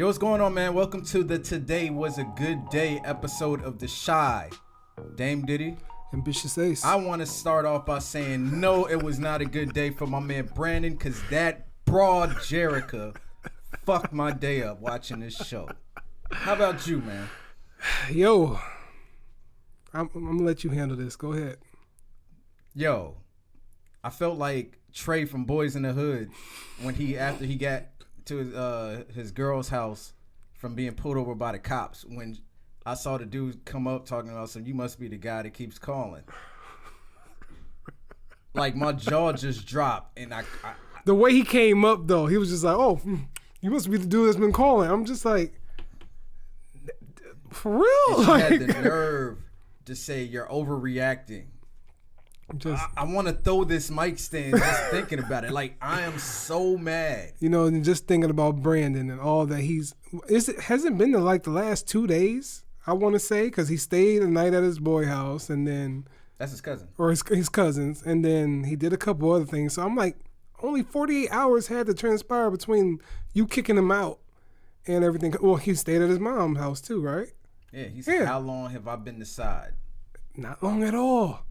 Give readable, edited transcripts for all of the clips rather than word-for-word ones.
Yo, what's going on, man? Welcome to the Today Was a Good Day episode of The Shy. Dame Diddy. Ambitious Ace. I want to start off by saying, no, it was not a good day for my man Brandon, because that broad Jerica fucked my day up watching this show. How about you, man? Yo, I'm going to let you handle this. Go ahead. Yo, I felt like Trey from Boys in the Hood when after he got to his girl's house from being pulled over by the cops, when I saw the dude come up talking about some, you must be the guy that keeps calling. Like, my jaw just dropped, and I the way he came up, though, he was just like, oh, you must be the dude that's been calling. I'm just like, for real? And she had the nerve to say, you're overreacting. I want to throw this mic stand just thinking about it. Like, I am so mad. You know, and just thinking about Brandon and all that hasn't been the last 2 days, I want to say, because he stayed a night at his boy house, and then... That's his cousin. Or his cousins, and then he did a couple other things. So I'm like, only 48 hours had to transpire between you kicking him out and everything. Well, he stayed at his mom's house too, right? Yeah, he said, how long have I been the side? Not long at all.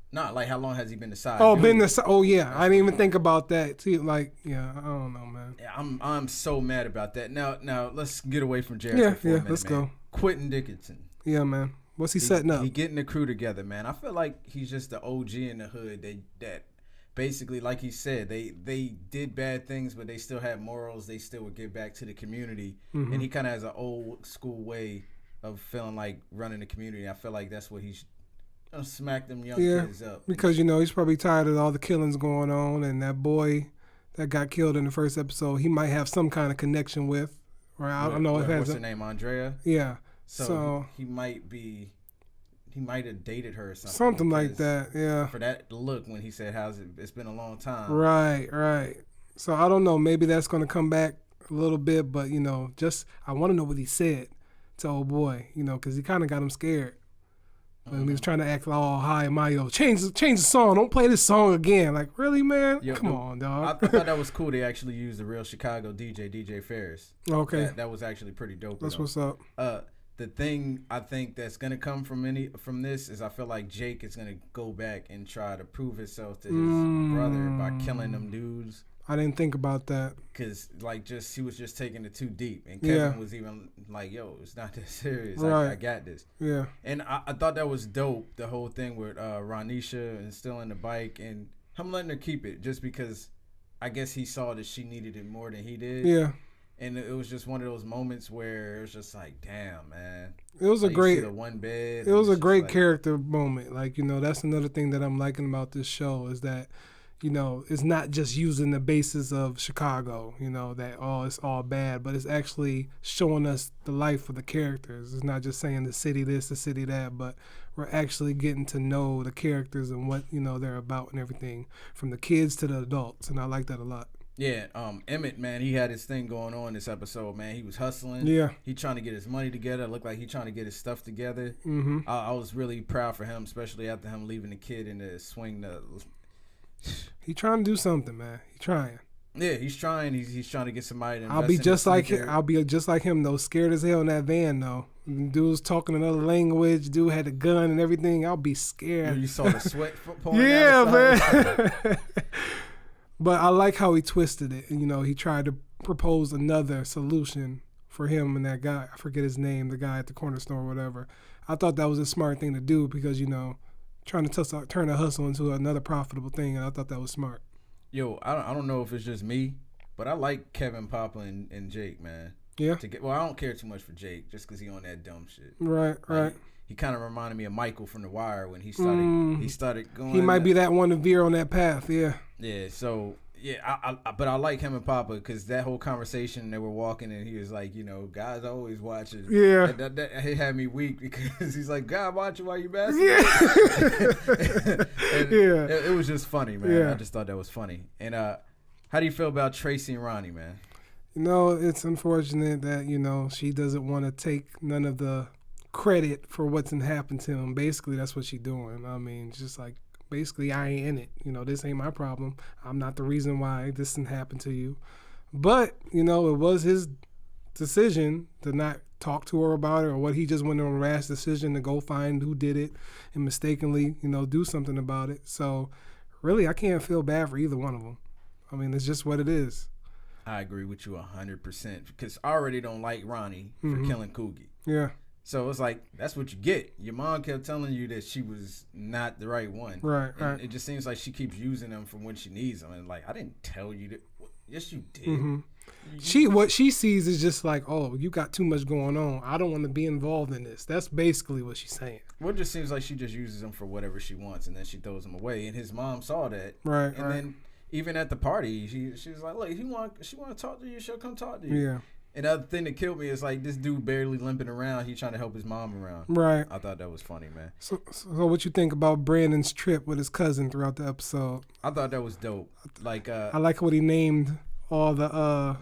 Not like how long has he been the side? Oh, been the side. Oh, yeah. I didn't even think about that too. Like, yeah, I don't know, man. Yeah, I'm so mad about that. Now let's get away from Jericho for a minute, let's man. go. Quentin Dickinson. Yeah, man. What's he setting up? He getting the crew together, man. I feel like he's just the OG in the hood. That basically, like he said, they did bad things, but they still had morals. They still would give back to the community. Mm-hmm. And he kind of has an old school way of feeling like running the community. I feel like that's what he's smack them young kids up. Because, he's probably tired of all the killings going on, and that boy that got killed in the first episode, he might have some kind of connection with. Right? I don't know if what's her name, Andrea? Yeah. So he might have dated her or something. Something like that, yeah. For that look when he said, it's been a long time. Right. So I don't know, maybe that's going to come back a little bit, but, I want to know what he said to old boy, because he kind of got him scared. When he was trying to act all high and mighty, change the song, don't play this song again. Like, really, man? Come on, dog. I thought that was cool. They actually used the real Chicago DJ Ferris. Okay. That was actually pretty dope. That's what's up. The thing I think that's gonna come from this is I feel like Jake is gonna go back and try to prove himself to his brother by killing them dudes. I didn't think about that. Cause he was just taking it too deep, and Kevin was even like, "Yo, it's not that serious. Right. I got this." Yeah. And I thought that was dope. The whole thing with Ronisha and stealing the bike and him letting her keep it just because I guess he saw that she needed it more than he did. Yeah. And it was just one of those moments where it was just like, damn, man. It was a great one bed. It was a great character moment. Like, that's another thing that I'm liking about this show is that, it's not just using the basis of Chicago, that, it's all bad, but it's actually showing us the life of the characters. It's not just saying the city this, the city that, but we're actually getting to know the characters and what, they're about and everything, from the kids to the adults, and I like that a lot. Yeah, Emmett, man, he had his thing going on this episode, man. He was hustling. Yeah. He trying to get his money together. It looked like he trying to get his stuff together. Mm-hmm. I was really proud for him, especially after him leaving the kid in the swing. He trying to do something, man. He trying. Yeah, he's trying. He's trying to get somebody to I'll be just like him, though. Scared as hell in that van, though. Dude was talking another language. Dude had a gun and everything. I'll be scared. You saw the sweat pouring yeah, down man. But I like how he twisted it. He tried to propose another solution for him and that guy. I forget his name, the guy at the corner store or whatever. I thought that was a smart thing to do because, trying to turn a hustle into another profitable thing, and I thought that was smart. Yo, I don't know if it's just me, but I like Kevin, Papa, and Jake, man. Yeah? I don't care too much for Jake just because he on that dumb shit. Right. He kind of reminded me of Michael from The Wire when he started going. He might be that one to veer on that path, yeah. Yeah, so, yeah, but I like him and Papa because that whole conversation, they were walking and he was like, God's always watching. Yeah. That he had me weak because he's like, God watching while you masturbating. Yeah. It was just funny, man. Yeah. I just thought that was funny. And how do you feel about Tracy and Ronnie, man? It's unfortunate that, she doesn't want to take none of the credit for what's happened to him. Basically, that's what she's doing. I mean, just like, basically, I ain't in it. This ain't my problem. I'm not the reason why this didn't happen to you. But, it was his decision to not talk to her about it, or what he just went on a rash decision to go find who did it and mistakenly, do something about it. So really, I can't feel bad for either one of them. I mean, it's just what it is. I agree with you 100% because I already don't like Ronnie for killing Coogie. Yeah. So it's like, that's what you get. Your mom kept telling you that she was not the right one. Right, and right. It just seems like she keeps using them for when she needs them. And like, I didn't tell you that. Yes, you did. What she sees is just like, oh, you got too much going on. I don't want to be involved in this. That's basically what she's saying. Well, it just seems like she just uses them for whatever she wants, and then she throws them away. And his mom saw that. Right, and then even at the party, she was like, look, she want to talk to you, she'll come talk to you. Yeah. And the other thing that killed me is like this dude barely limping around. He trying to help his mom around. Right. I thought that was funny, man. So what you think about Brandon's trip with his cousin throughout the episode? I thought that was dope. Like I like what he named all the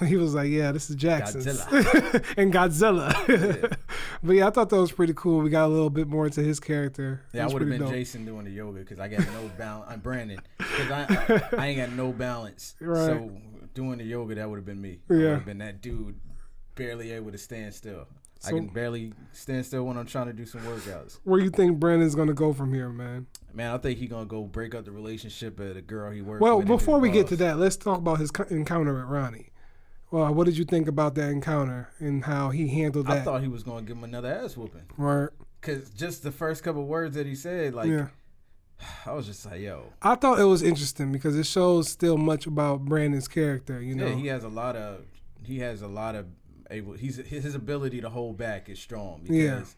he was like, yeah, this is Jackson's Godzilla. and Godzilla. Yeah. But yeah, I thought that was pretty cool. We got a little bit more into his character. Yeah, I would have been dope. Jason doing the yoga because I got no balance. I'm Brandon because I ain't got no balance. Right. So doing the yoga, that would have been me. Yeah. I would have been that dude barely able to stand still. I can barely stand still when I'm trying to do some workouts. Where you think Brandon's gonna go from here, man? Man, I think he's going to go break up the relationship of the girl he works with. Well, before we get to that, let's talk about his encounter with Ronnie. Well, what did you think about that encounter and how he handled that? I thought he was going to give him another ass whooping. Right. Because just the first couple words that he said, like, yeah. I was just like, yo. I thought it was interesting because it shows still much about Brandon's character, you know. Yeah, he has a lot of his ability to hold back is strong because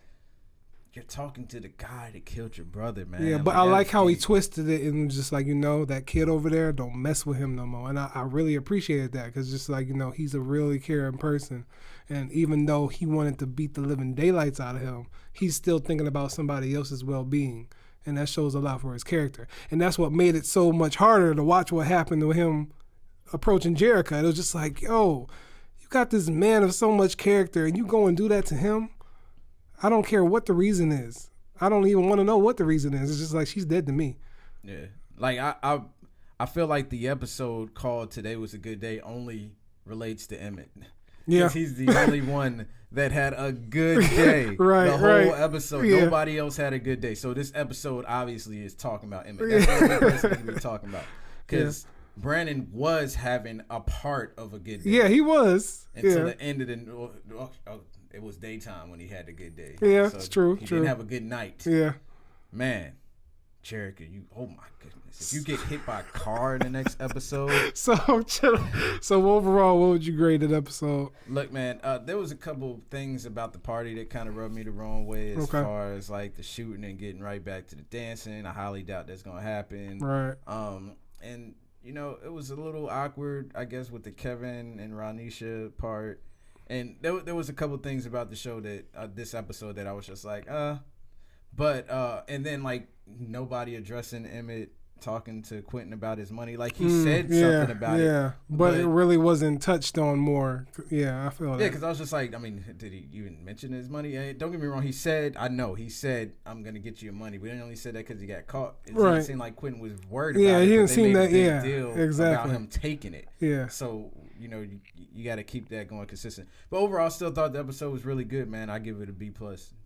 you're talking to the guy that killed your brother, man. Yeah, but I like how he twisted it and just like, that kid over there, don't mess with him no more. And I really appreciated that because just like, he's a really caring person. And even though he wanted to beat the living daylights out of him, he's still thinking about somebody else's well-being. And that shows a lot for his character. And that's what made it so much harder to watch what happened to him approaching Jericho. It was just like, yo, you got this man of so much character and you go and do that to him? I don't care what the reason is. I don't even want to know what the reason is. It's just like, she's dead to me. Yeah. Like, I feel like the episode called Today Was a Good Day only relates to Emmett. Yeah. Because he's the only one that had a good day. Right, the whole episode. Yeah. Nobody else had a good day. So this episode obviously is talking about Emmett. That's the only person we're talking about. Because Brandon was having a part of a good day. Yeah, he was. Until the end of it was daytime when he had a good day. Yeah, so it's true. He didn't have a good night. Yeah. Man, Jericho, oh my goodness. If you get hit by a car in the next episode. So overall, what would you grade that episode? Look, man, there was a couple things about the party that kind of rubbed me the wrong way as far as like the shooting and getting right back to the dancing. I highly doubt that's going to happen. Right. And, it was a little awkward, I guess, with the Kevin and Ranisha part. And there was a couple things about the show that this episode that I was just like, but and then like nobody addressing Emmett talking to Quentin about his money. Like he said something about it. Yeah, but it really wasn't touched on more. Yeah, I feel that. Yeah, because I was just like, did he even mention his money? Don't get me wrong. He said, I'm going to get you your money. But he only said that because he got caught. It didn't seem like Quentin was worried about it. Yeah, he didn't seem that, deal exactly. about him taking it. Yeah. So, you got to keep that going consistent. But overall, I still thought the episode was really good, man. I give it a B+,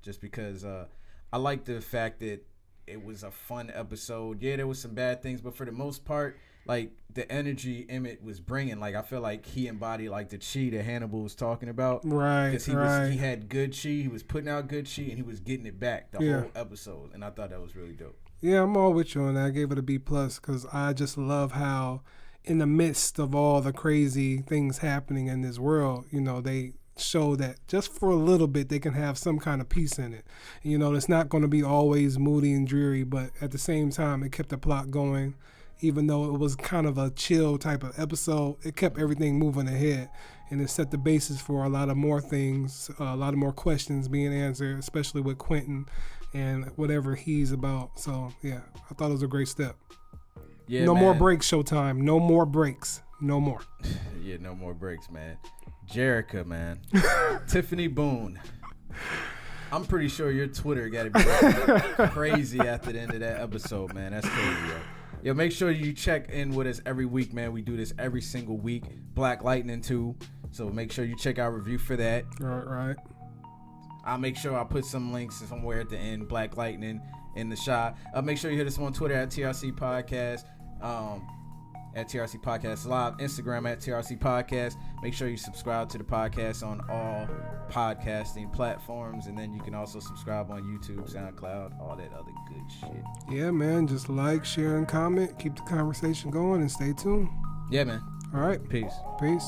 just because I like the fact that it was a fun episode. Yeah, there was some bad things, but for the most part, like the energy Emmett was bringing, like I feel like he embodied like the chi that Hannibal was talking about. Right. Because he had good chi, he was putting out good chi, and he was getting it back the whole episode, and I thought that was really dope. Yeah, I'm all with you on that. I gave it a B+ because I just love how, in the midst of all the crazy things happening in this world, they show that just for a little bit they can have some kind of peace in it. It's not going to be always moody and dreary, but at the same time it kept the plot going. Even though it was kind of a chill type of episode, it kept everything moving ahead, and it set the basis for a lot of more things, a lot of more questions being answered, especially with Quentin and whatever he's about. So yeah, I thought it was a great step. Yeah, no more breaks, Showtime. No more breaks. No more. Yeah, no more breaks, man. Jericho, man. Tiffany Boone. I'm pretty sure your Twitter got to be crazy after the end of that episode, man. That's crazy, yo. Yo, make sure you check in with us every week, man. We do this every single week. Black Lightning 2. So make sure you check our review for that. Right. I'll make sure I put some links somewhere at the end. Black Lightning in the shot. Make sure you hit us on Twitter at TRC Podcast, at TRC Podcast Live, Instagram at TRC Podcast. Make sure you subscribe to the podcast on all podcasting platforms, and then you can also subscribe on YouTube, SoundCloud, all that other good shit. Yeah, man. Just like, share, and comment. Keep the conversation going, and stay tuned. Yeah, man. All right. Peace. Peace.